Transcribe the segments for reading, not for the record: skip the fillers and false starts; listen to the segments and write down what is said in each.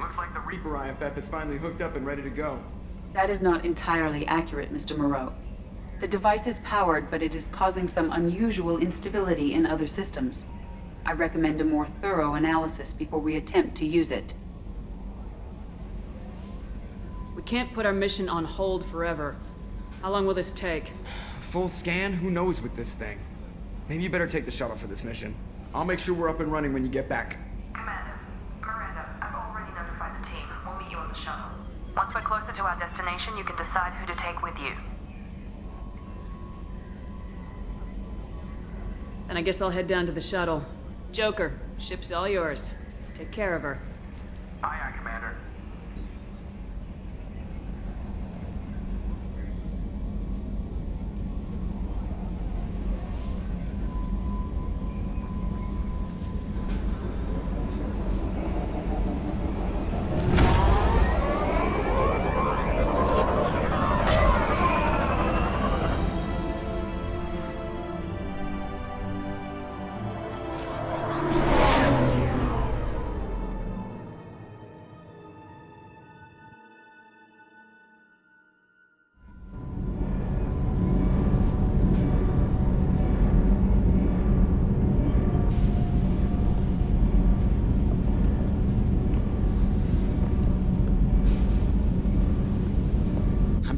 Looks like the Reaper IFF is finally hooked up and ready to go. That is not entirely accurate, Mr. Moreau. The device is powered, but it is causing some unusual instability in other systems. I recommend a more thorough analysis before we attempt to use it. We can't put our mission on hold forever. How long will this take? Full scan? Who knows with this thing? Maybe you better take the shuttle for this mission. I'll make sure we're up and running when you get back. Commander, Miranda, I've already notified the team. We'll meet you on the shuttle. Once we're closer to our destination, you can decide who to take with you. Then I guess I'll head down to the shuttle. Joker, ship's all yours. Take care of her. Aye, aye, Commander.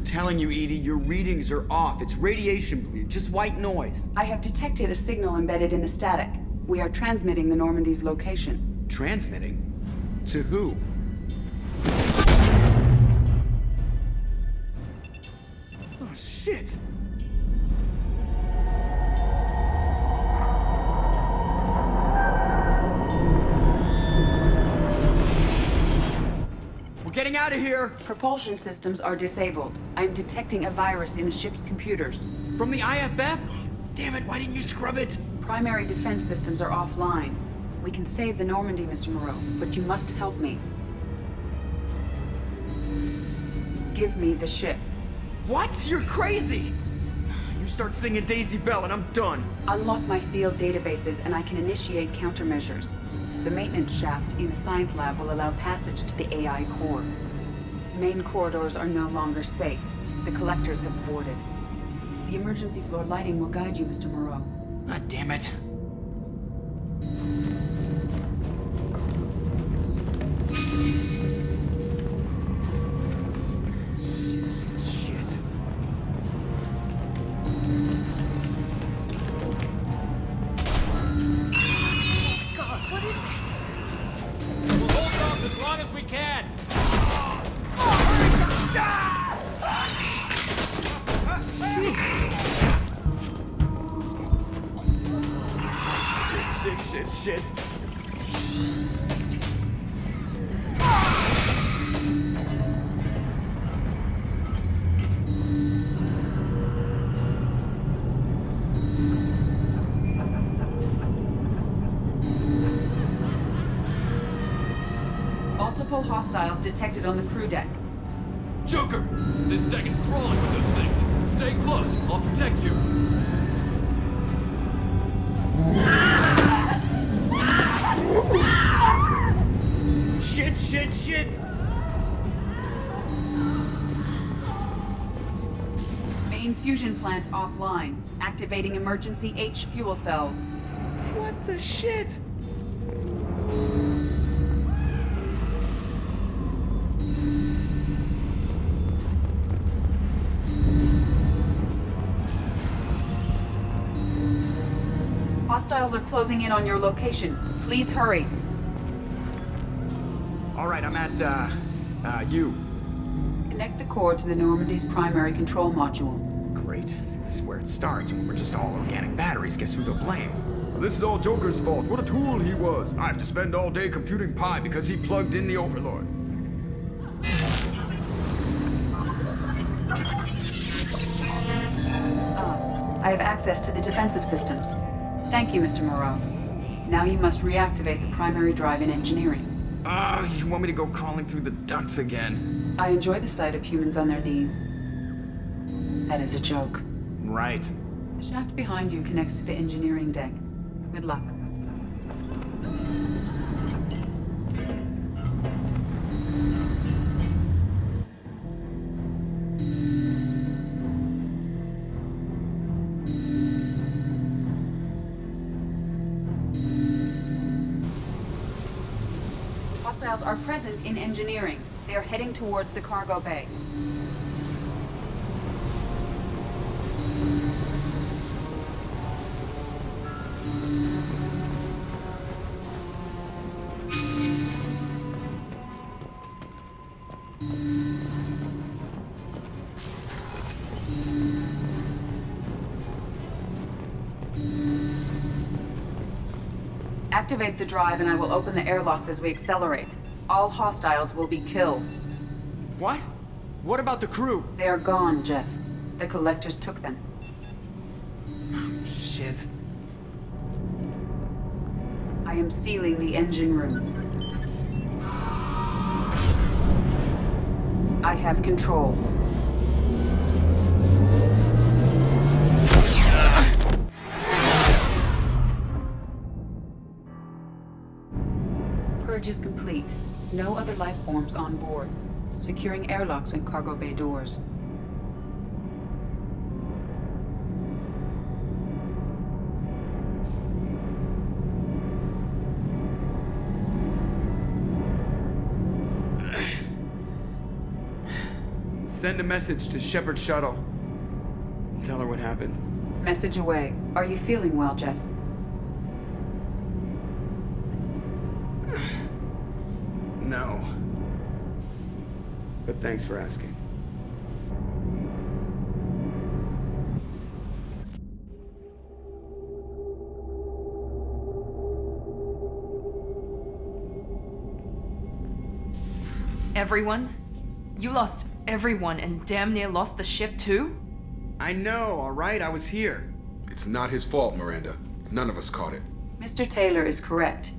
Telling you, Edie, your readings are off. It's radiation bleed, just white noise. I have detected a signal embedded in the static. We are transmitting the Normandy's location. Transmitting? To who? Oh, shit! Getting out of here! Propulsion systems are disabled. I am detecting a virus in the ship's computers. From the IFF? Damn it, why didn't you scrub it? Primary defense systems are offline. We can save the Normandy, Mr. Moreau, but you must help me. Give me the ship. What? You're crazy! You start singing Daisy Bell and I'm done. Unlock my sealed databases and I can initiate countermeasures. The maintenance shaft in the science lab will allow passage to the AI core. Main corridors are no longer safe. The collectors have boarded. The emergency floor lighting will guide you, Mr. Moreau. God damn it. Shit. God, what is that? We'll hold off as long as we can. Shit. Multiple hostiles detected on the crew deck. Joker, this deck is crawling with those things. Stay close. I'll protect you. Shit! Main fusion plant offline. Activating emergency H fuel cells. What the shit? Hostiles are closing in on your location. Please hurry. All right, I'm at, you. Connect the core to the Normandy's primary control module. Great. This is where it starts. When we're just all organic batteries, guess who they'll blame? This is all Joker's fault. What a tool he was. I have to spend all day computing pi because he plugged in the Overlord. I have access to the defensive systems. Thank you, Mr. Moreau. Now you must reactivate the primary drive in engineering. You want me to go crawling through the ducts again? I enjoy the sight of humans on their knees. That is a joke. Right. The shaft behind you connects to the engineering deck. Good luck. Hostiles are present in engineering. They are heading towards the cargo bay. Activate the drive and I will open the airlocks as we accelerate. All hostiles will be killed. What? What about the crew? They are gone, Jeff. The collectors took them. Shit. I am sealing the engine room. I have control. Purge is complete. No other life forms on board. Securing airlocks and cargo bay doors. Send a message to Shepard Shuttle. Tell her what happened. Message away. Are you feeling well, Jeff? No. But thanks for asking. Everyone? You lost everyone and damn near lost the ship too? I know, alright? I was here. It's not his fault, Miranda. None of us caught it. Mr. Taylor is correct.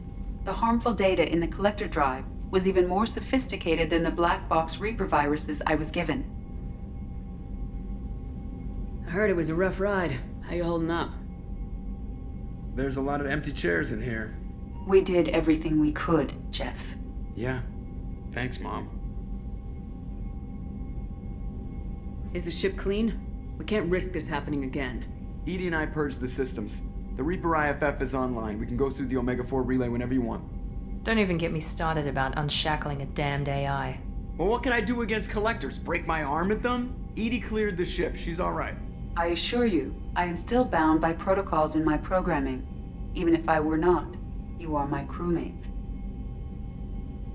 The harmful data in the collector drive was even more sophisticated than the black box Reaper viruses I was given. I heard it was a rough ride. How you holding up? There's a lot of empty chairs in here. We did everything we could, Jeff. Yeah. Thanks, Mom. Is the ship clean? We can't risk this happening again. Edie and I purged the systems. The Reaper IFF is online. We can go through the Omega-4 relay whenever you want. Don't even get me started about unshackling a damned AI. Well, what can I do against collectors? Break my arm at them? Edie cleared the ship. She's alright. I assure you, I am still bound by protocols in my programming. Even if I were not, you are my crewmates.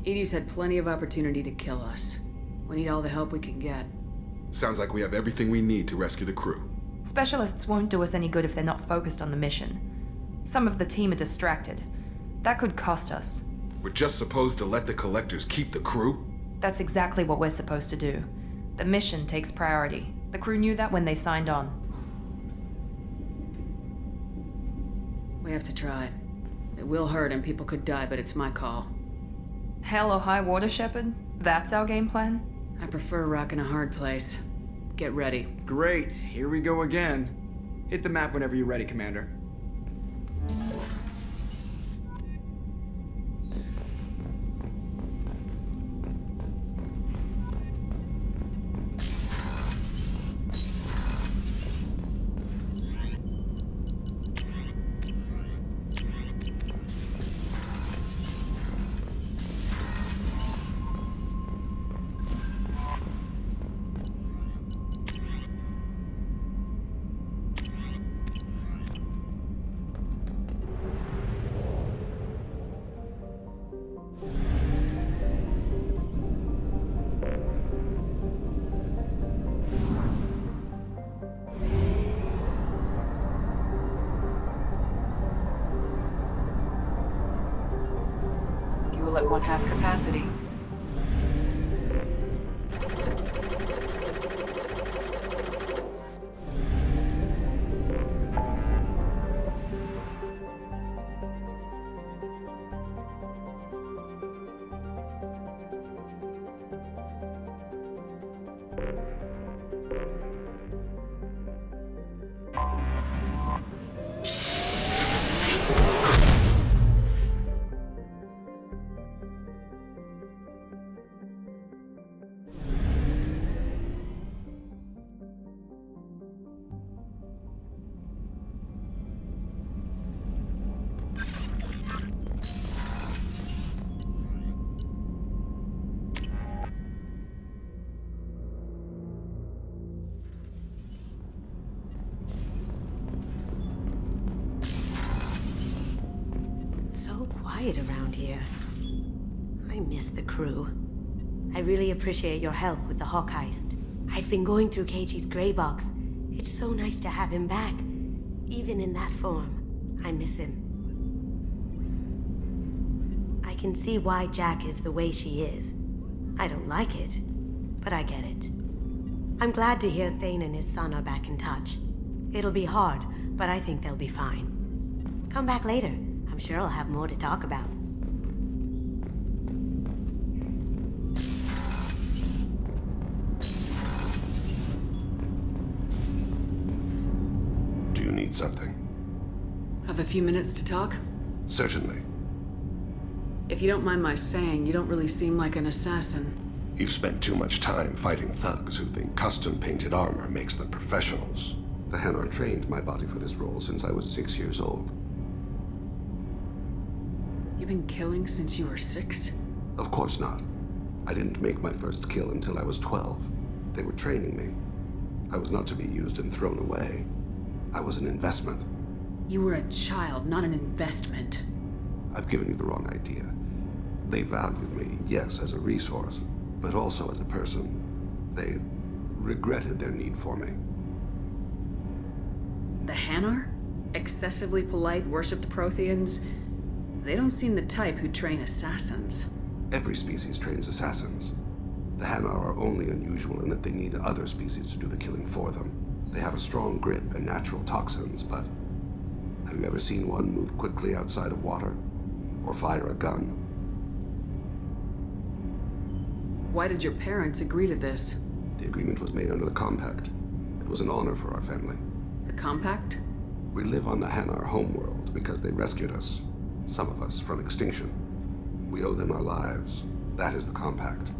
Edie's had plenty of opportunity to kill us. We need all the help we can get. Sounds like we have everything we need to rescue the crew. Specialists won't do us any good if they're not focused on the mission. Some of the team are distracted. That could cost us. We're just supposed to let the collectors keep the crew? That's exactly what we're supposed to do. The mission takes priority. The crew knew that when they signed on. We have to try. It will hurt and people could die, but it's my call. Hell or high water, Shepard? That's our game plan? I prefer rocking a hard place. Get ready. Great. Here we go again. Hit the map whenever you're ready, Commander. Fuel at 1/2 capacity. so quiet around here. I miss the crew. I really appreciate your help with the Hawk heist. I've been going through Keiichi's gray box. It's so nice to have him back. Even in that form, I miss him. I can see why Jack is the way she is. I don't like it, but I get it. I'm glad to hear Thane and his son are back in touch. It'll be hard, but I think they'll be fine. Come back later. I'm sure I'll have more to talk about. Do you need something? Have a few minutes to talk? Certainly. If you don't mind my saying, you don't really seem like an assassin. You've spent too much time fighting thugs who think custom-painted armor makes them professionals. The Hanar trained my body for this role since I was 6 years old. You've been killing since you were 6? Of course not. I didn't make my first kill until I was 12. They were training me. I was not to be used and thrown away. I was an investment. You were a child, not an investment. I've given you the wrong idea. They valued me, yes, as a resource, but also as a person. They regretted their need for me. The Hanar? Excessively polite, worshipped Protheans? They don't seem the type who train assassins. Every species trains assassins. The Hanar are only unusual in that they need other species to do the killing for them. They have a strong grip and natural toxins, but have you ever seen one move quickly outside of water? Or fire a gun? Why did your parents agree to this? The agreement was made under the Compact. It was an honor for our family. The Compact? We live on the Hanar homeworld because they rescued us, some of us, from extinction. We owe them our lives. That is the Compact.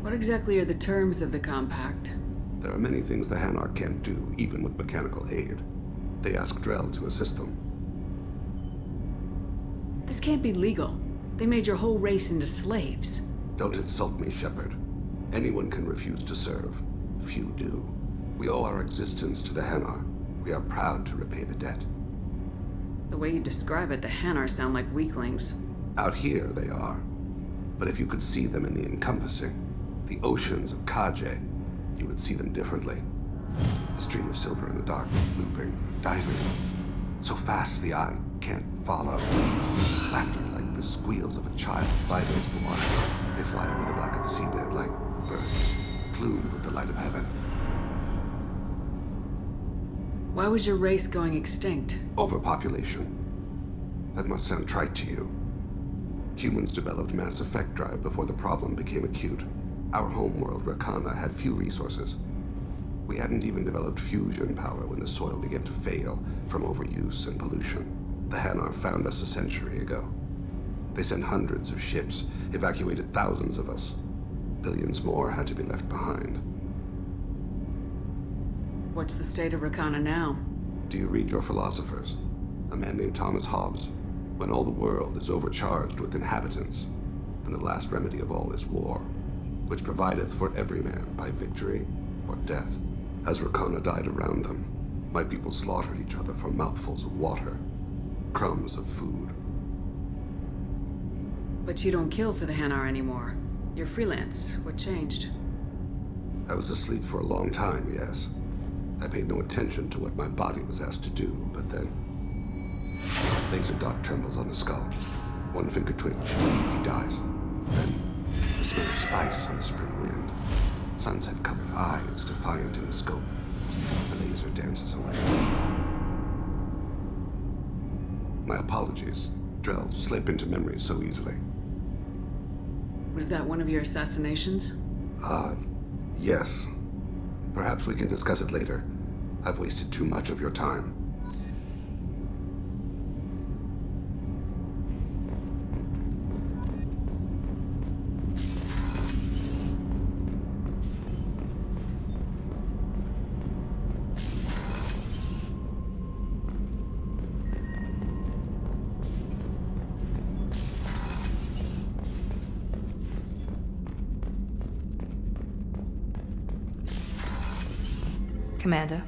What exactly are the terms of the Compact? There are many things the Hanar can't do, even with mechanical aid. They ask Drell to assist them. This can't be legal. They made your whole race into slaves. Don't insult me, Shepard. Anyone can refuse to serve. Few do. We owe our existence to the Hanar. We are proud to repay the debt. The way you describe it, the Hanar sound like weaklings. Out here, they are. But if you could see them in the encompassing, the oceans of Kaje, you would see them differently. A stream of silver in the dark, looping, diving. So fast the eye can't follow. Laughter like the squeals of a child vibrates the water. They fly over the black of the seabed like birds, plumed with the light of heaven. Why was your race going extinct? Overpopulation. That must sound trite to you. Humans developed mass effect drive before the problem became acute. Our homeworld, Rakana, had few resources. We hadn't even developed fusion power when the soil began to fail from overuse and pollution. The Hanar found us a century ago. They sent hundreds of ships, evacuated thousands of us. Billions more had to be left behind. What's the state of Rakana now? Do you read your philosophers? A man named Thomas Hobbes. When all the world is overcharged with inhabitants, and the last remedy of all is war, which provideth for every man by victory or death. As Rakana died around them, my people slaughtered each other for mouthfuls of water, crumbs of food. But you don't kill for the Hanar anymore. You're freelance. What changed? I was asleep for a long time, yes. I paid no attention to what my body was asked to do, but then... Laser dot trembles on the skull. One finger twitch. He dies. Then, the smell of spice on the spring wind. Sunset-colored eyes defiant in the scope. The laser dances away. My apologies. Drell slip into memory so easily. Was that one of your assassinations? Yes. Perhaps we can discuss it later. I've wasted too much of your time. Commander,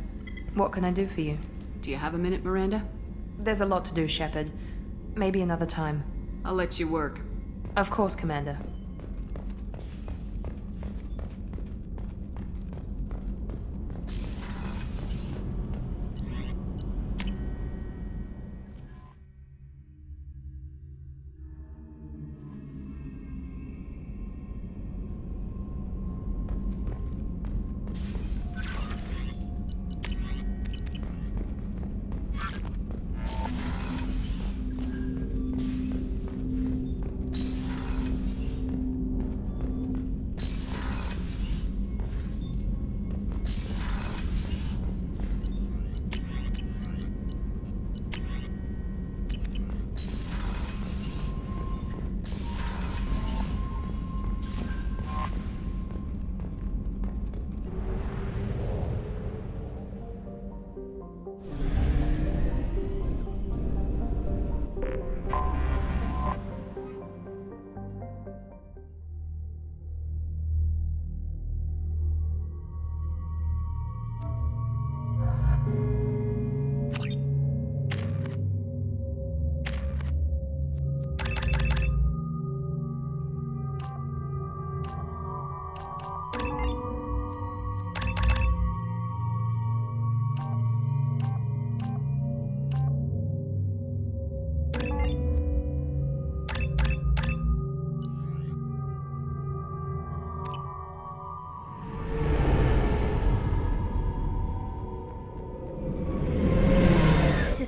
what can I do for you? Do you have a minute, Miranda? There's a lot to do, Shepard. Maybe another time. I'll let you work. Of course, Commander.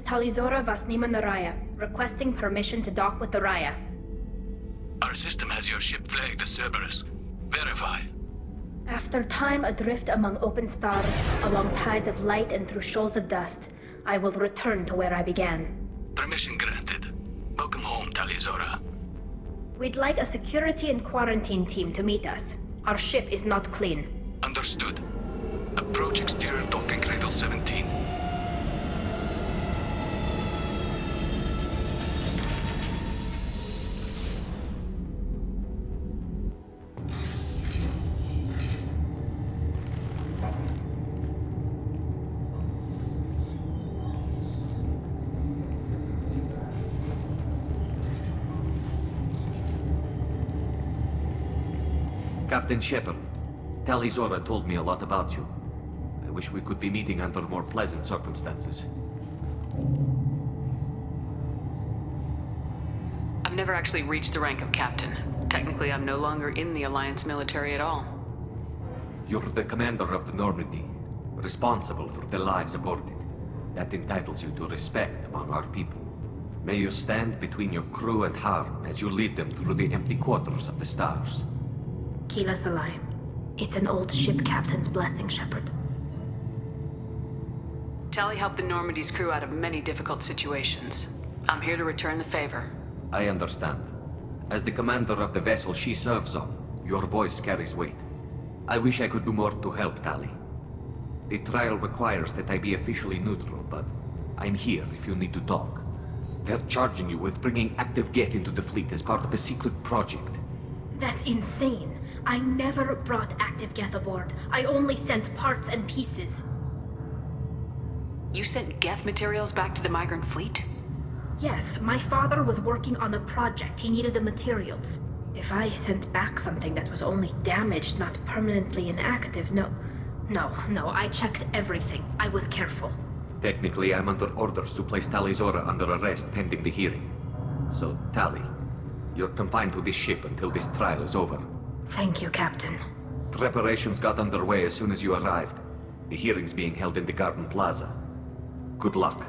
Talizora Vasnima Naraya, requesting permission to dock with the Raya. Our system has your ship flagged as Cerberus. Verify. After time adrift among open stars, along tides of light and through shoals of dust, I will return to where I began. Permission granted. Welcome home, Talizora. We'd like a security and quarantine team to meet us. Our ship is not clean. Understood. Approach exterior docking cradle 17. Captain Shepard, Talizora told me a lot about you. I wish we could be meeting under more pleasant circumstances. I've never actually reached the rank of captain. Technically, I'm no longer in the Alliance military at all. You're the commander of the Normandy, responsible for the lives aborted. That entitles you to respect among our people. May you stand between your crew and harm as you lead them through the empty quarters of the stars. Kila Salai. It's an old ship captain's blessing, Shepard. Tali helped the Normandy's crew out of many difficult situations. I'm here to return the favor. I understand. As the commander of the vessel she serves on, your voice carries weight. I wish I could do more to help Tali. The trial requires that I be officially neutral, but I'm here if you need to talk. They're charging you with bringing active Geth into the fleet as part of a secret project. That's insane. I never brought active Geth aboard. I only sent parts and pieces. You sent Geth materials back to the migrant fleet? Yes, my father was working on a project. He needed the materials. If I sent back something that was only damaged, not permanently inactive, no, I checked everything. I was careful. Technically, I'm under orders to place Talizora under arrest pending the hearing. So, Tali, you're confined to this ship until this trial is over. Thank you, Captain. Preparations got underway as soon as you arrived. The hearing's being held in the Garden Plaza. Good luck.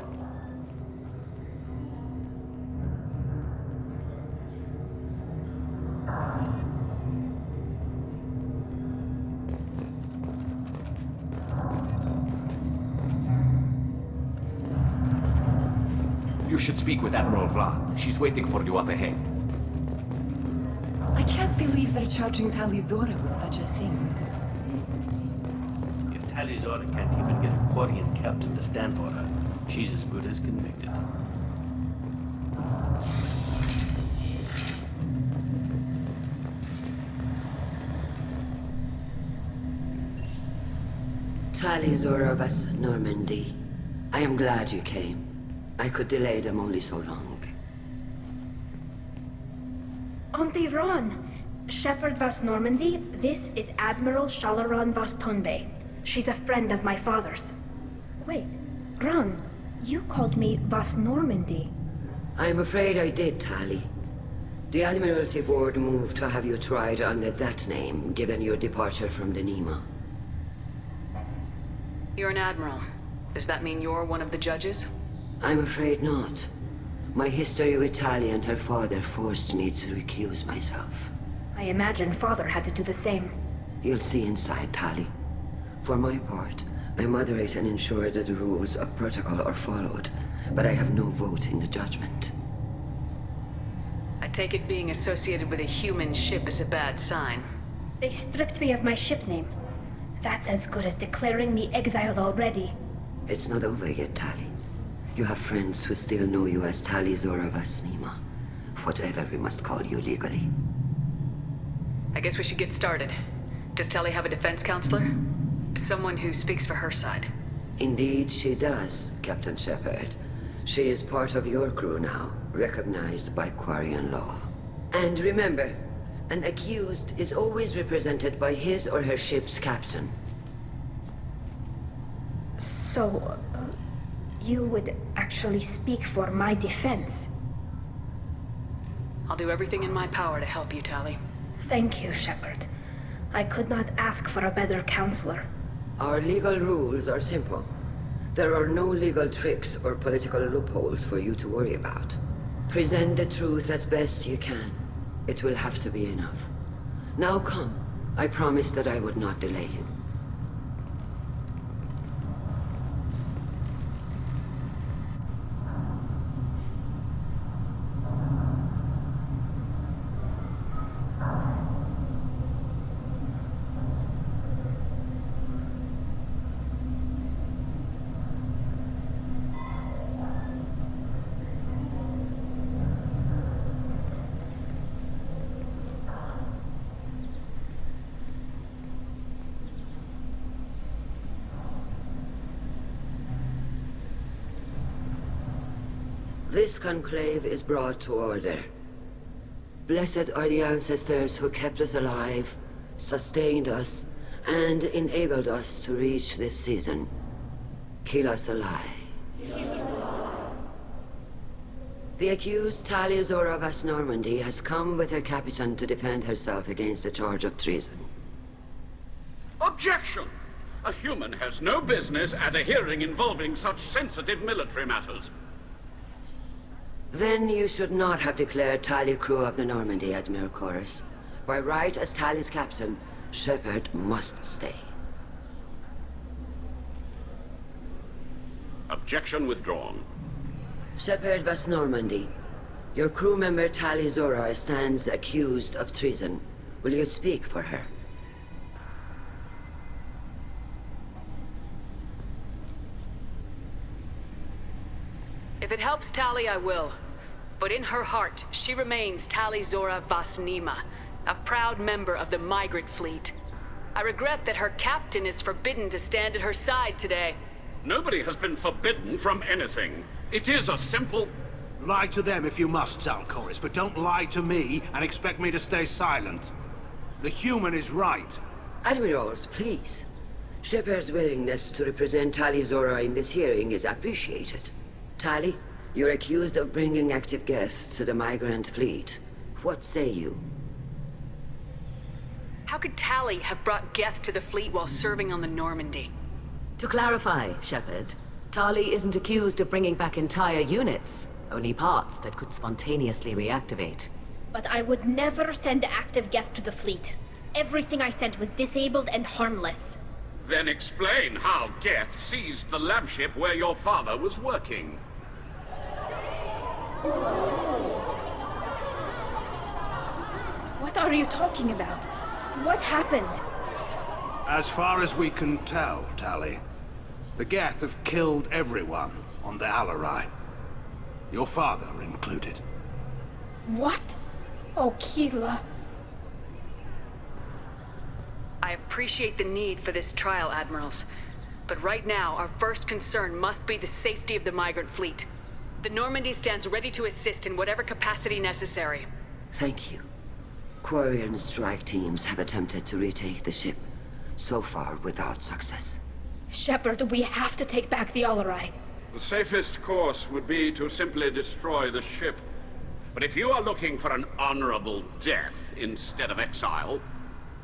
You should speak with Admiral Ra. She's waiting for you up ahead. I can't believe they're charging Talizora with such a thing. If Talizora can't even get a Quarian captain to stand for her, she's as good as convicted. Talizora of us, Normandy. I am glad you came. I could delay them only so long. Auntie Ron! Shepard Vas Normandy, this is Admiral Shalaran Vas Tonbe. She's a friend of my father's. Wait, Ron, you called me Vas Normandy. I'm afraid I did, Tali. The Admiralty Board moved to have you tried under that name, given your departure from the Nima. You're an admiral. Does that mean you're one of the judges? I'm afraid not. My history with Tali and her father forced me to recuse myself. I imagine father had to do the same. You'll see inside, Tali. For my part, I moderate and ensure that the rules of protocol are followed, but I have no vote in the judgment. I take it being associated with a human ship is a bad sign. They stripped me of my ship name. That's as good as declaring me exiled already. It's not over yet, Tali. You have friends who still know you as Tali Zora Vas Nima. Whatever we must call you legally. I guess we should get started. Does Tali have a defense counselor? Someone who speaks for her side. Indeed she does, Captain Shepard. She is part of your crew now, recognized by Quarian law. And remember, an accused is always represented by his or her ship's captain. So, you would actually speak for my defense? I'll do everything in my power to help you, Tali. Thank you, Shepard. I could not ask for a better counselor. Our legal rules are simple. There are no legal tricks or political loopholes for you to worry about. Present the truth as best you can. It will have to be enough. Now come. I promised that I would not delay you. This conclave is brought to order. Blessed are the ancestors who kept us alive, sustained us, and enabled us to reach this season. Kila Salai. The accused Tali Zora Vas Normandy has come with her captain to defend herself against a charge of treason. Objection! A human has no business at a hearing involving such sensitive military matters. Then you should not have declared Tali crew of the Normandy, Admiral Chorus. By right as Tali's captain, Shepard must stay. Objection withdrawn. Shepard Vas Normandy, your crew member Tali Zora stands accused of treason. Will you speak for her? If it helps Tali, I will. But in her heart, she remains Tali Zora Vas Nima, a proud member of the migrant fleet. I regret that her captain is forbidden to stand at her side today. Nobody has been forbidden from anything. It is a simple... Lie to them if you must, Zalcoris, but don't lie to me and expect me to stay silent. The human is right. Admirals, please. Shepard's willingness to represent Tali Zora in this hearing is appreciated. Tali, you're accused of bringing active guests to the migrant fleet. What say you? How could Tali have brought Geth to the fleet while serving on the Normandy? To clarify, Shepard, Tali isn't accused of bringing back entire units, only parts that could spontaneously reactivate. But I would never send active Geth to the fleet. Everything I sent was disabled and harmless. Then explain how Geth seized the lab ship where your father was working. What are you talking about? What happened? As far as we can tell, Tali, the Geth have killed everyone on the Alarai. Your father included. What? Oh, Kila. I appreciate the need for this trial, Admirals. But right now, our first concern must be the safety of the migrant fleet. The Normandy stands ready to assist in whatever capacity necessary. Thank you. Quarian strike teams have attempted to retake the ship, so far without success. Shepard, we have to take back the Alarai. The safest course would be to simply destroy the ship. But if you are looking for an honorable death instead of exile...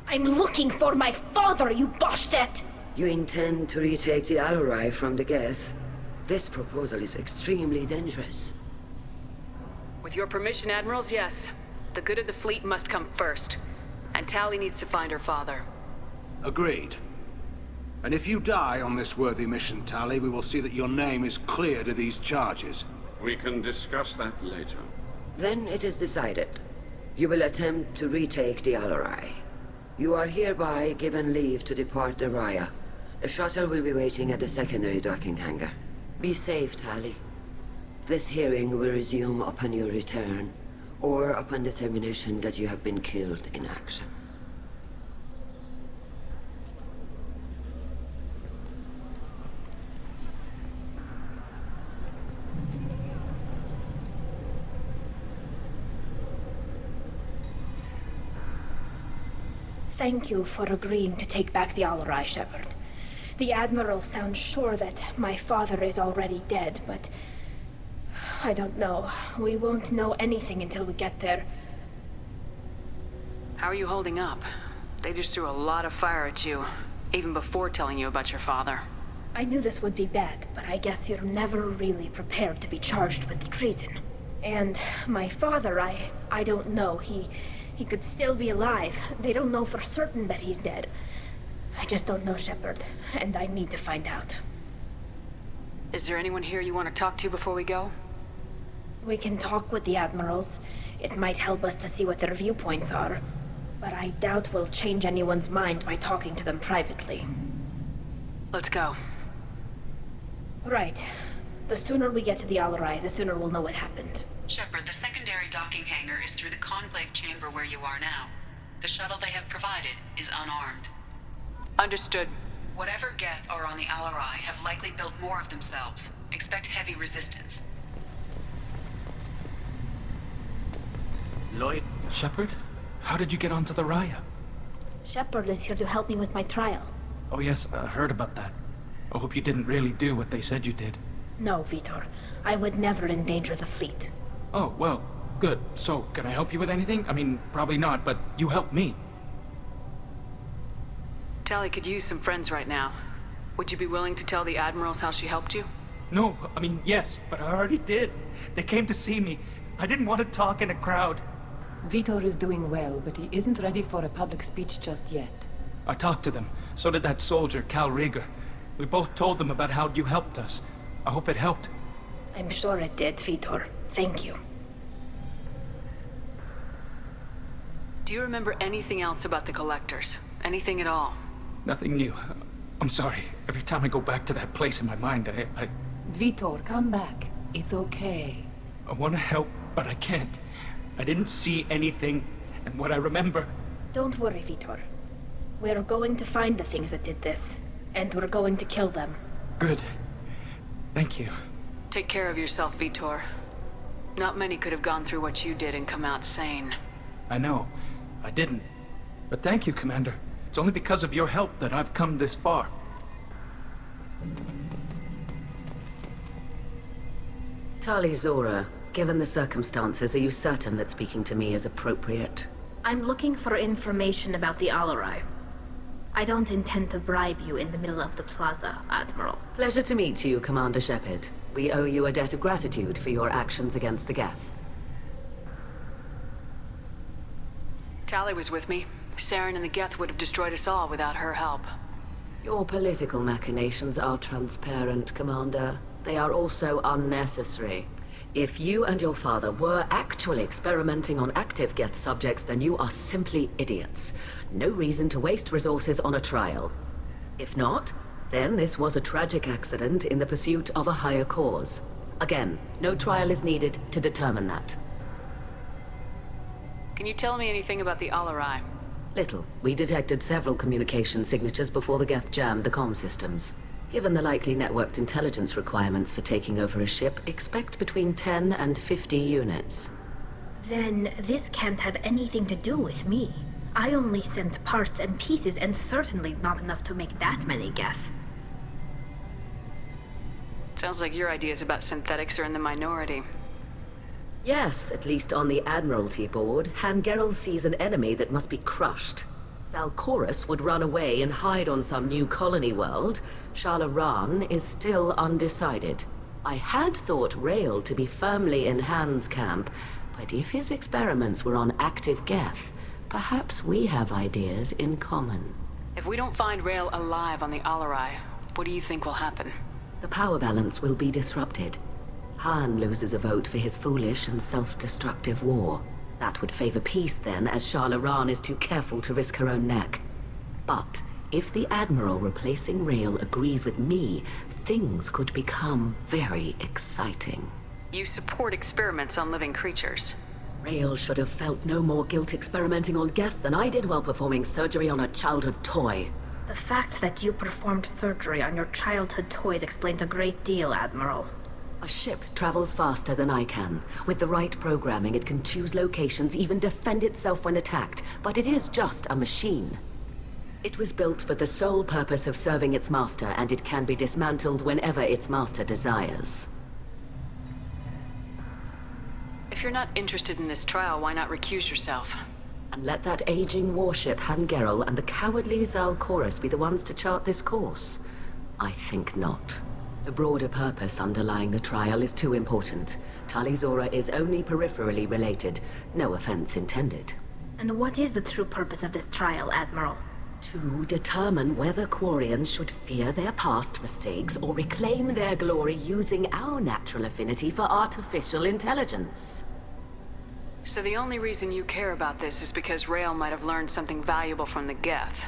I'm looking for my father, you Bastet! You intend to retake the Alarai from the Geth? This proposal is extremely dangerous. With your permission, Admirals, yes. The good of the fleet must come first. And Tali needs to find her father. Agreed. And if you die on this worthy mission, Tali, we will see that your name is cleared of these charges. We can discuss that later. Then it is decided. You will attempt to retake the Alarai. You are hereby given leave to depart the Raya. A shuttle will be waiting at the secondary docking hangar. Be safe, Tali. This hearing will resume upon your return, or upon determination that you have been killed in action. Thank you for agreeing to take back the Alarai, Shepard. The Admiral sounds sure that my father is already dead, but... I don't know. We won't know anything until we get there. How are you holding up? They just threw a lot of fire at you, even before telling you about your father. I knew this would be bad, but I guess you're never really prepared to be charged with treason. And my father, I don't know. He could still be alive. They don't know for certain that he's dead. I just don't know, Shepard, and I need to find out. Is there anyone here you want to talk to before we go? We can talk with the Admirals. It might help us to see what their viewpoints are. But I doubt we'll change anyone's mind by talking to them privately. Let's go. Right. The sooner we get to the Alarai, the sooner we'll know what happened. Shepard, the secondary docking hangar is through the conclave chamber where you are now. The shuttle they have provided is unarmed. Understood. Whatever Geth are on the Alarai have likely built more of themselves. Expect heavy resistance. Lloyd? Shepard? How did you get onto the Raya? Shepard is here to help me with my trial. Oh yes, I heard about that. I hope you didn't really do what they said you did. No, Vitor. I would never endanger the fleet. Oh, well, good. So, can I help you with anything? I mean, probably not, but you helped me. Tali could use some friends right now. Would you be willing to tell the Admirals how she helped you? No, I mean, yes, but I already did. They came to see me. I didn't want to talk in a crowd. Vitor is doing well, but he isn't ready for a public speech just yet. I talked to them. So did that soldier, Cal Rieger. We both told them about how you helped us. I hope it helped. I'm sure it did, Vitor. Thank you. Do you remember anything else about the Collectors? Anything at all? Nothing new. I'm sorry. Every time I go back to that place in my mind, I Vitor, come back. It's okay. I want to help, but I can't. I didn't see anything, and what I remember... Don't worry, Vitor. We're going to find the things that did this, and we're going to kill them. Good. Thank you. Take care of yourself, Vitor. Not many could have gone through what you did and come out sane. I know. I didn't. But thank you, Commander. It's only because of your help that I've come this far. Tali Zora, given the circumstances, are you certain that speaking to me is appropriate? I'm looking for information about the Alarai. I don't intend to bribe you in the middle of the plaza, Admiral. Pleasure to meet you, Commander Shepard. We owe you a debt of gratitude for your actions against the Geth. Tali was with me. Saren and the Geth would have destroyed us all without her help. Your political machinations are transparent, Commander. They are also unnecessary. If you and your father were actually experimenting on active Geth subjects, then you are simply idiots. No reason to waste resources on a trial. If not, then this was a tragic accident in the pursuit of a higher cause. Again, no trial is needed to determine that. Can you tell me anything about the Alarai? Little. We detected several communication signatures before the Geth jammed the comm systems. Given the likely networked intelligence requirements for taking over a ship, expect between 10 and 50 units. Then this can't have anything to do with me. I only sent parts and pieces, and certainly not enough to make that many Geth. Sounds like your ideas about synthetics are in the minority. Yes, at least on the Admiralty board, Hangerel sees an enemy that must be crushed. Zalcorus would run away and hide on some new colony world. Shala-Ran is still undecided. I had thought Rael to be firmly in Han's camp, but if his experiments were on active Geth, perhaps we have ideas in common. If we don't find Rael alive on the Alarai, what do you think will happen? The power balance will be disrupted. Han loses a vote for his foolish and self-destructive war. That would favor peace then, as Shala-Ran is too careful to risk her own neck. But if the Admiral replacing Rael agrees with me, things could become very exciting. You support experiments on living creatures. Rael should have felt no more guilt experimenting on Geth than I did while performing surgery on a childhood toy. The fact that you performed surgery on your childhood toys explains a great deal, Admiral. A ship travels faster than I can. With the right programming, it can choose locations, even defend itself when attacked. But it is just a machine. It was built for the sole purpose of serving its master, and it can be dismantled whenever its master desires. If you're not interested in this trial, why not recuse yourself? And let that aging warship Hangerel and the cowardly Zalcorus be the ones to chart this course? I think not. The broader purpose underlying the trial is too important. Tali'Zorah is only peripherally related. No offense intended. And what is the true purpose of this trial, Admiral? To determine whether Quarians should fear their past mistakes or reclaim their glory using our natural affinity for artificial intelligence. So the only reason you care about this is because Rael might have learned something valuable from the Geth.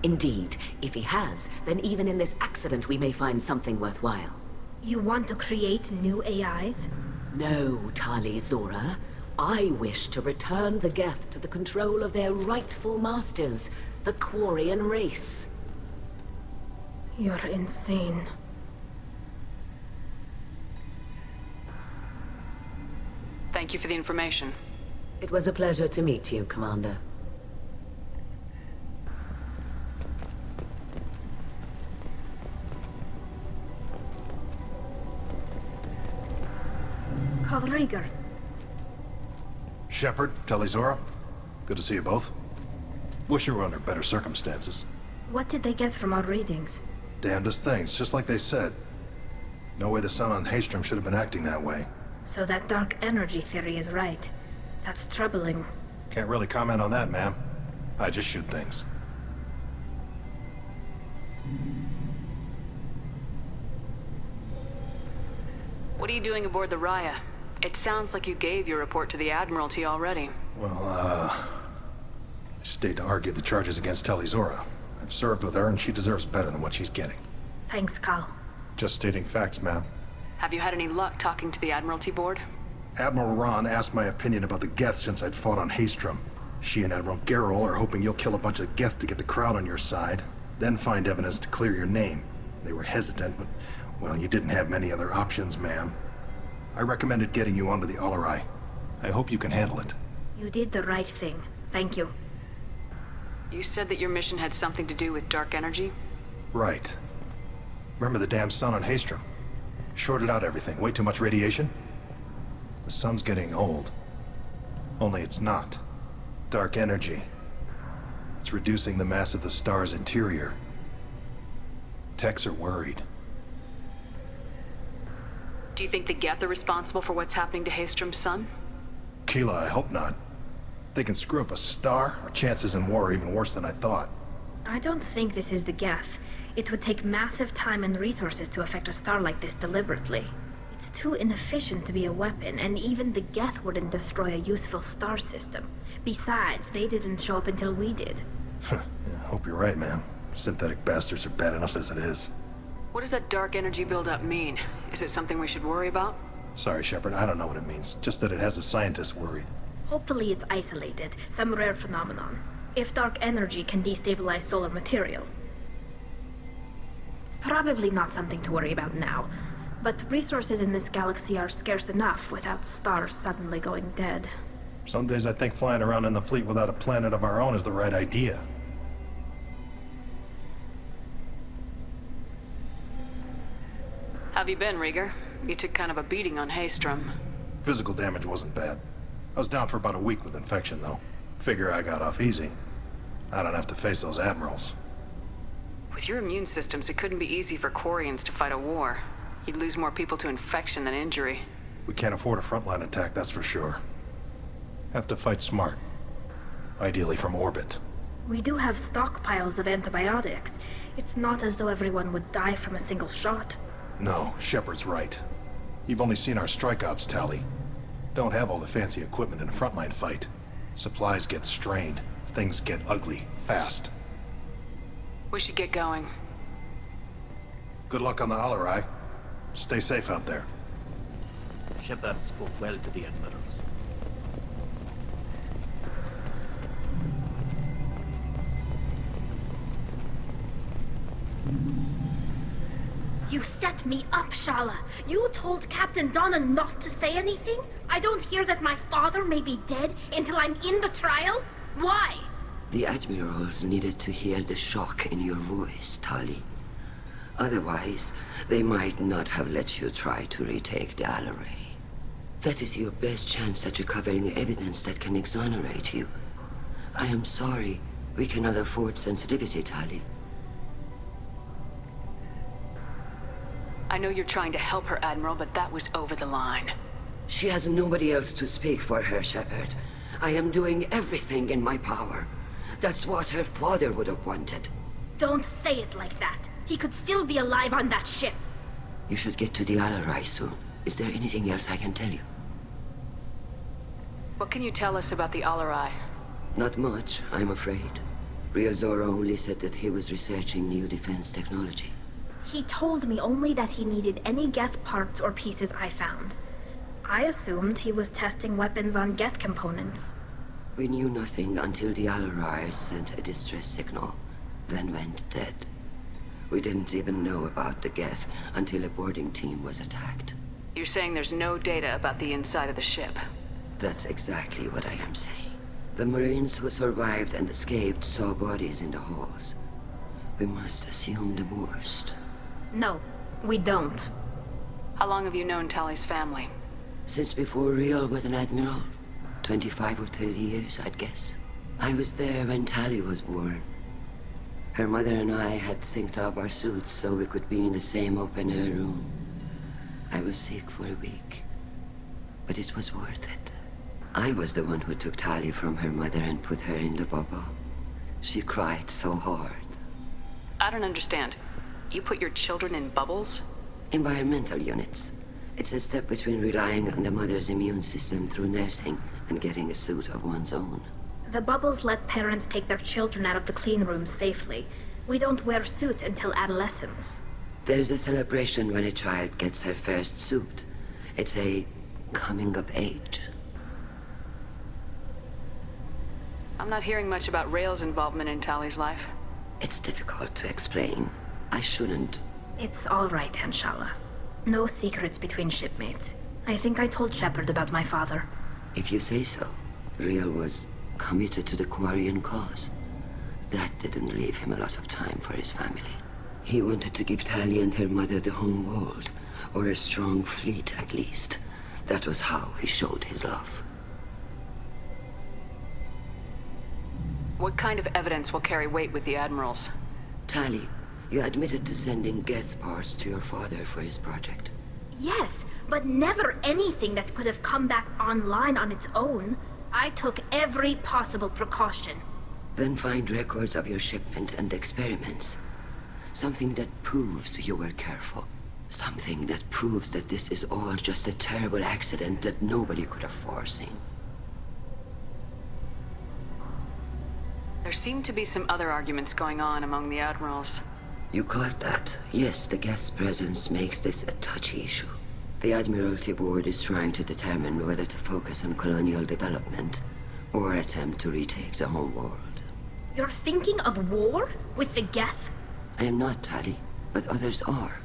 Indeed. If he has, then even in this accident we may find something worthwhile. You want to create new AIs? No, Tali'Zorah. I wish to return the Geth to the control of their rightful masters, the Quarian race. You're insane. Thank you for the information. It was a pleasure to meet you, Commander. Calriger. Shepard, Tali'Zorah. Good to see you both. Wish you were under better circumstances. What did they get from our readings? Damnedest things, just like they said. No way the sun on Haestrom should have been acting that way. So that dark energy theory is right. That's troubling. Can't really comment on that, ma'am. I just shoot things. What are you doing aboard the Raya? It sounds like you gave your report to the Admiralty already. Well, I stayed to argue the charges against Tali'Zorah. I've served with her, and she deserves better than what she's getting. Thanks, Cal. Just stating facts, ma'am. Have you had any luck talking to the Admiralty board? Admiral Ron asked my opinion about the Geth since I'd fought on Haestrom. She and Admiral Gerrel are hoping you'll kill a bunch of Geth to get the crowd on your side, then find evidence to clear your name. They were hesitant, but, well, you didn't have many other options, ma'am. I recommended getting you onto the Alarai. I hope you can handle it. You did the right thing. Thank you. You said that your mission had something to do with dark energy? Right. Remember the damn sun on Haestrom? Shorted out everything. Way too much radiation? The sun's getting old. Only it's not. Dark energy. It's reducing the mass of the star's interior. Techs are worried. Do you think the Geth are responsible for what's happening to Haestrom's sun? Keela, I hope not. They can screw up a star. Our chances in war are even worse than I thought. I don't think this is the Geth. It would take massive time and resources to affect a star like this deliberately. It's too inefficient to be a weapon, and even the Geth wouldn't destroy a useful star system. Besides, they didn't show up until we did. Yeah, hope you're right, man. Synthetic bastards are bad enough as it is. What does that dark energy buildup mean? Is it something we should worry about? Sorry, Shepard, I don't know what it means. Just that it has the scientists worried. Hopefully it's isolated, some rare phenomenon. If dark energy can destabilize solar material. Probably not something to worry about now. But resources in this galaxy are scarce enough without stars suddenly going dead. Some days I think flying around in the fleet without a planet of our own is the right idea. How have you been, Rieger? You took kind of a beating on Haystrom. Physical damage wasn't bad. I was down for about a week with infection, though. Figure I got off easy. I don't have to face those admirals. With your immune systems, it couldn't be easy for Quarians to fight a war. You'd lose more people to infection than injury. We can't afford a frontline attack, that's for sure. Have to fight smart. Ideally from orbit. We do have stockpiles of antibiotics. It's not as though everyone would die from a single shot. No, Shepard's right. You've only seen our strike ops, Tali. Don't have all the fancy equipment in a frontline fight. Supplies get strained. Things get ugly, fast. We should get going. Good luck on the Alarai. Stay safe out there. Shepard spoke well to the admirals. You set me up, Shala. You told Captain Donna not to say anything? I don't hear that my father may be dead until I'm in the trial? Why? The admirals needed to hear the shock in your voice, Tali. Otherwise, they might not have let you try to retake the Alarai. That is your best chance at recovering evidence that can exonerate you. I am sorry. We cannot afford sensitivity, Tali. I know you're trying to help her, Admiral, but that was over the line. She has nobody else to speak for her, Shepard. I am doing everything in my power. That's what her father would have wanted. Don't say it like that. He could still be alive on that ship. You should get to the Alarai soon. Is there anything else I can tell you? What can you tell us about the Alarai? Not much, I'm afraid. Real Zora only said that he was researching new defense technology. He told me only that he needed any Geth parts or pieces I found. I assumed he was testing weapons on Geth components. We knew nothing until the Alarai sent a distress signal, then went dead. We didn't even know about the Geth until a boarding team was attacked. You're saying there's no data about the inside of the ship? That's exactly what I am saying. The Marines who survived and escaped saw bodies in the halls. We must assume the worst. No, we don't. How long have you known Tali's family? Since before Riel was an admiral. 25 or 30 years, I'd guess. I was there when Tali was born. Her mother and I had synced up our suits so we could be in the same open-air room. I was sick for a week, but it was worth it. I was the one who took Tali from her mother and put her in the bubble. She cried so hard. I don't understand. You put your children in bubbles? Environmental units. It's a step between relying on the mother's immune system through nursing and getting a suit of one's own. The bubbles let parents take their children out of the clean rooms safely. We don't wear suits until adolescence. There's a celebration when a child gets her first suit. It's a coming of age. I'm not hearing much about Rael's involvement in Tali's life. It's difficult to explain. I shouldn't. It's all right, Anshala. No secrets between shipmates. I think I told Shepard about my father. If you say so. Riel was committed to the Quarian cause. That didn't leave him a lot of time for his family. He wanted to give Tali and her mother the home world, or a strong fleet at least. That was how he showed his love. What kind of evidence will carry weight with the admirals? Tali, you admitted to sending Geth parts to your father for his project. Yes, but never anything that could have come back online on its own. I took every possible precaution. Then find records of your shipment and experiments. Something that proves you were careful. Something that proves that this is all just a terrible accident that nobody could have foreseen. There seem to be some other arguments going on among the admirals. You caught that? Yes, the Geth's presence makes this a touchy issue. The Admiralty Board is trying to determine whether to focus on colonial development or attempt to retake the home world. You're thinking of war? With the Geth? I am not, Tali. but others are.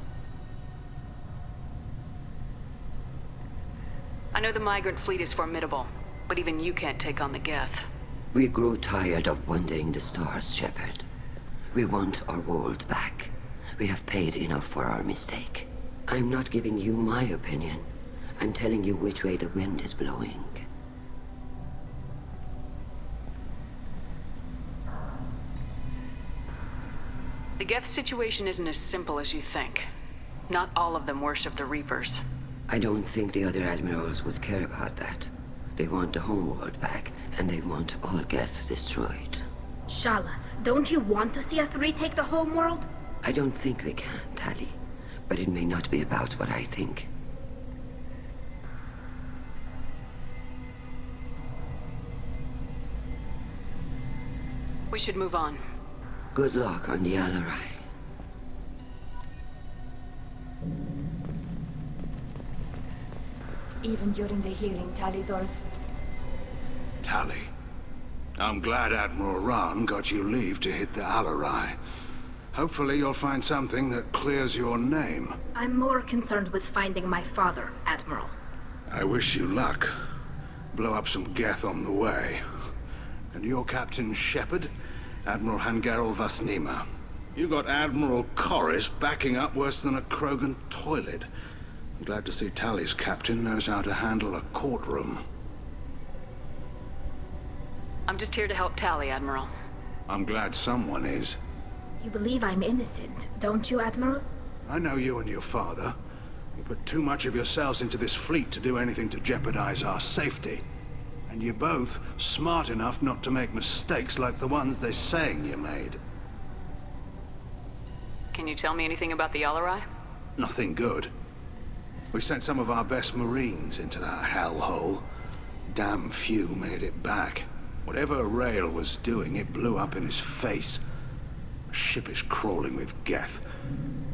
I know the migrant fleet is formidable, but even you can't take on the Geth. We grow tired of wandering the stars, Shepard. We want our world back. We have paid enough for our mistake. I'm not giving you my opinion. I'm telling you which way the wind is blowing. The Geth situation isn't as simple as you think. Not all of them worship the Reapers. I don't think the other admirals would care about that. They want the homeworld back, and they want all Geth destroyed. Shala, don't you want to see us retake the homeworld? I don't think we can, Tali. But it may not be about what I think. We should move on. Good luck on the Alarai. Even during the hearing, Tali's Tali, I'm glad Admiral Rahn got you leave to hit the Alarai. Hopefully you'll find something that clears your name. I'm more concerned with finding my father, Admiral. I wish you luck. Blow up some Geth on the way. And you're Captain Shepard, Admiral Hangarel Vasnima. You got Admiral Corris backing up worse than a Krogan toilet. I'm glad to see Tali's captain knows how to handle a courtroom. I'm just here to help Tali, Admiral. I'm glad someone is. You believe I'm innocent, don't you, Admiral? I know you and your father. You put too much of yourselves into this fleet to do anything to jeopardize our safety. And you're both smart enough not to make mistakes like the ones they're saying you made. Can you tell me anything about the Alarai? Nothing good. We sent some of our best Marines into that hellhole. Damn few made it back. Whatever Rael was doing, it blew up in his face. The ship is crawling with Geth.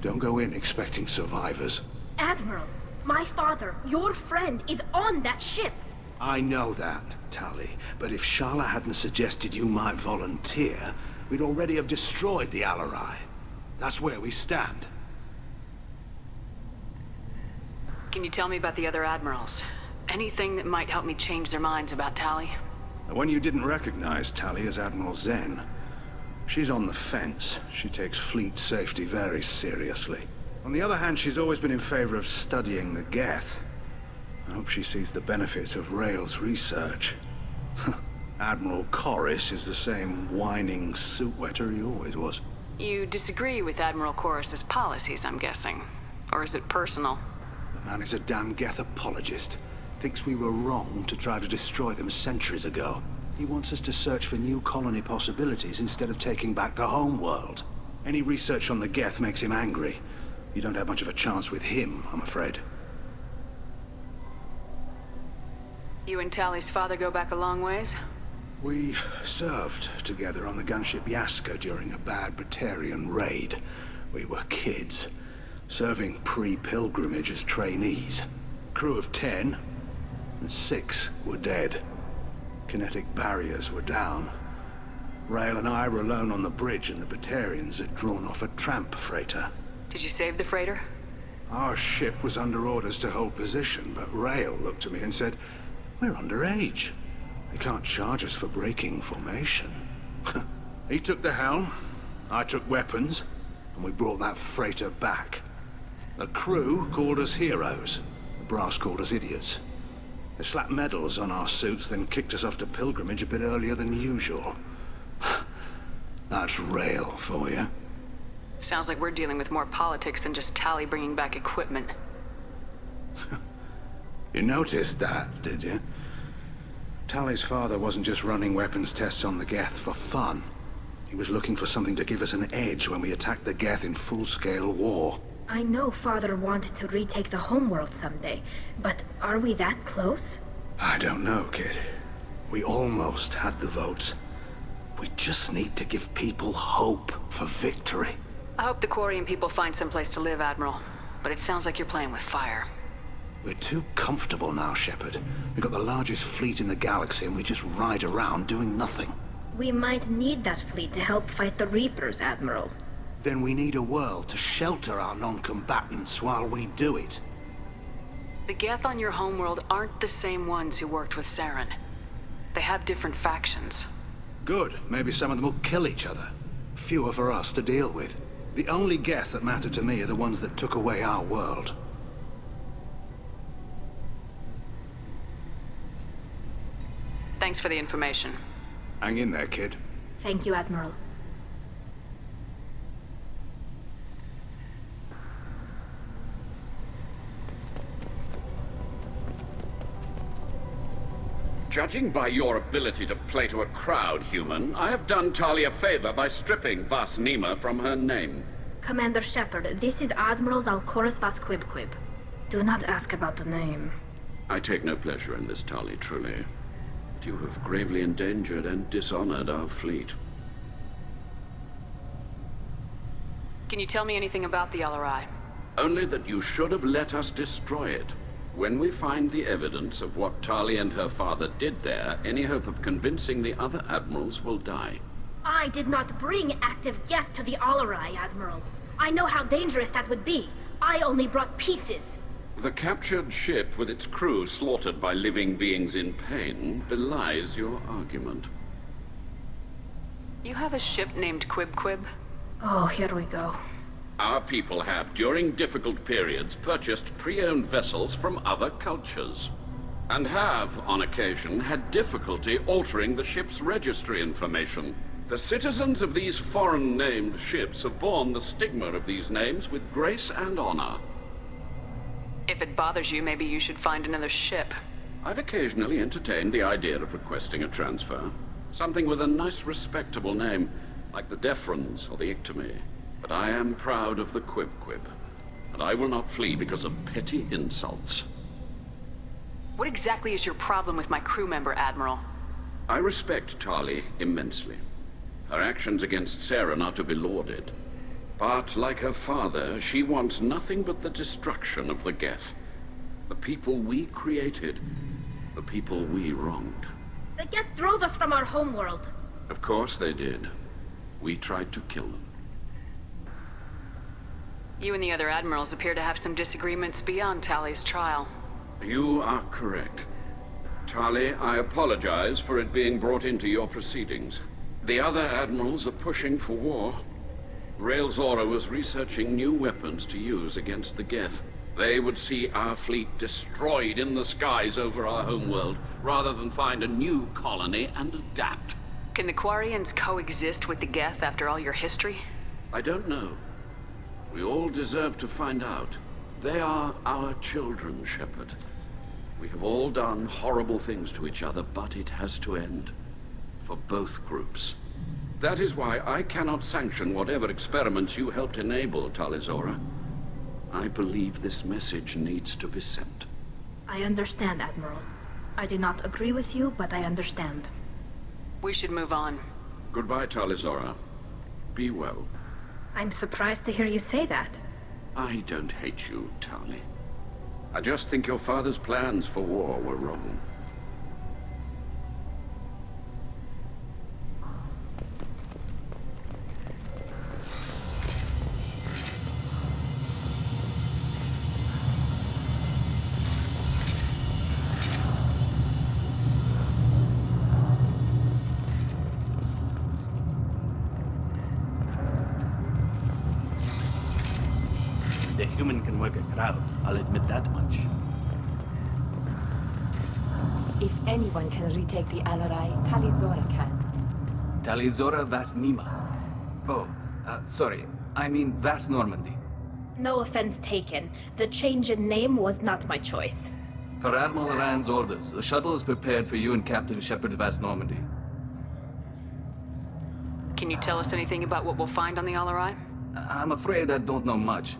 Don't go in expecting survivors. Admiral, my father, your friend, is on that ship. I know that, Tali, but if Shala hadn't suggested you might volunteer, we'd already have destroyed the Alarai. That's where we stand. Can you tell me about the other admirals? Anything that might help me change their minds about Tali? The one you didn't recognize, Tali, is Admiral Zen. She's on the fence. She takes fleet safety very seriously. On the other hand, she's always been in favor of studying the Geth. I hope she sees the benefits of Rael's research. Admiral Corris is the same whining suit-wetter he always was. You disagree with Admiral Corris's policies, I'm guessing. Or is it personal? The man is a damn Geth apologist. Thinks we were wrong to try to destroy them centuries ago. He wants us to search for new colony possibilities instead of taking back the homeworld. Any research on the Geth makes him angry. You don't have much of a chance with him, I'm afraid. You and Tali's father go back a long ways? We served together on the gunship Yaska during a bad Batarian raid. We were kids, serving pre-pilgrimage as trainees. Crew of 10, and 6 were dead. Kinetic barriers were down. Rael and I were alone on the bridge, and the Batarians had drawn off a tramp freighter. Did you save the freighter? Our ship was under orders to hold position, but Rael looked at me and said, "We're underage. They can't charge us for breaking formation." He took the helm, I took weapons, and we brought that freighter back. The crew called us heroes. The brass called us idiots. They slapped medals on our suits, then kicked us off to pilgrimage a bit earlier than usual. That's Rael for you. Sounds like we're dealing with more politics than just Tali bringing back equipment. You noticed that, did you? Tali's father wasn't just running weapons tests on the Geth for fun. He was looking for something to give us an edge when we attacked the Geth in full-scale war. I know Father wanted to retake the homeworld someday, but are we that close? I don't know, kid. We almost had the votes. We just need to give people hope for victory. I hope the Quarian people find someplace to live, Admiral. But it sounds like you're playing with fire. We're too comfortable now, Shepard. We've got the largest fleet in the galaxy and we just ride around doing nothing. We might need that fleet to help fight the Reapers, Admiral. Then we need a world to shelter our non-combatants while we do it. The Geth on your homeworld aren't the same ones who worked with Saren. They have different factions. Good. Maybe some of them will kill each other. Fewer for us to deal with. The only Geth that matter to me are the ones that took away our world. Thanks for the information. Hang in there, kid. Thank you, Admiral. Judging by your ability to play to a crowd, human, I have done Tali a favor by stripping Vas Nima from her name. Commander Shepard, this is Admiral Zalkoris Vas Quib. Do not ask about the name. I take no pleasure in this, Tali, truly. But you have gravely endangered and dishonored our fleet. Can you tell me anything about the LRI? Only that you should have let us destroy it. When we find the evidence of what Tali and her father did there, any hope of convincing the other admirals will die. I did not bring active Geth to the Alarai, Admiral. I know how dangerous that would be. I only brought pieces. The captured ship with its crew slaughtered by living beings in pain belies your argument. You have a ship named Quib? Oh, here we go. Our people have, during difficult periods, purchased pre-owned vessels from other cultures. And have, on occasion, had difficulty altering the ship's registry information. The citizens of these foreign-named ships have borne the stigma of these names with grace and honor. If it bothers you, maybe you should find another ship. I've occasionally entertained the idea of requesting a transfer. Something with a nice, respectable name, like the Defrons or the Ictomy. But I am proud of the Quib, and I will not flee because of petty insults. What exactly is your problem with my crew member, Admiral? I respect Tali immensely. Her actions against Saren are to be lauded. But, like her father, she wants nothing but the destruction of the Geth. The people we created, the people we wronged. The Geth drove us from our homeworld. Of course they did. We tried to kill them. You and the other admirals appear to have some disagreements beyond Tali's trial. You are correct. Tali, I apologize for it being brought into your proceedings. The other admirals are pushing for war. Rael Zora was researching new weapons to use against the Geth. They would see our fleet destroyed in the skies over our homeworld, rather than find a new colony and adapt. Can the Quarians coexist with the Geth after all your history? I don't know. We all deserve to find out. They are our children, Shepard. We have all done horrible things to each other, but it has to end. For both groups. That is why I cannot sanction whatever experiments you helped enable, Tali Zora. I believe this message needs to be sent. I understand, Admiral. I do not agree with you, but I understand. We should move on. Goodbye, Tali Zora. Be well. I'm surprised to hear you say that. I don't hate you, Tali. I just think your father's plans for war were wrong. The human can work a crowd, I'll admit that much. If anyone can retake the Alarai, Tali Zora can. Tali Zora Vas Nima. Oh, sorry. I mean Vas Normandy. No offense taken. The change in name was not my choice. Per Admiral Rand's orders, the shuttle is prepared for you and Captain Shepard Vas Normandy. Can you tell us anything about what we'll find on the LRI? I'm afraid I don't know much.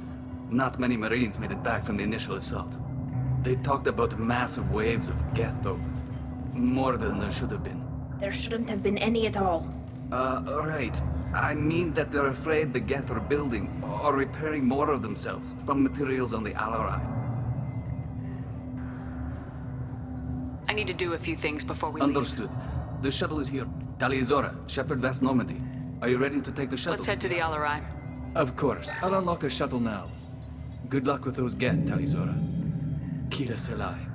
Not many Marines made it back from the initial assault. They talked about massive waves of Geth, though. More than there should have been. There shouldn't have been any at all. Right. I mean that they're afraid the Geth are building or repairing more of themselves from materials on the Alarai. I need to do a few things before we leave. Understood. The shuttle is here. Tali Zora, Shepard Vas Normandy. Are you ready to take the shuttle? Let's head to the LRI. Of course. I'll unlock the shuttle now. Good luck with those Geth, Talizora. Kila Selai.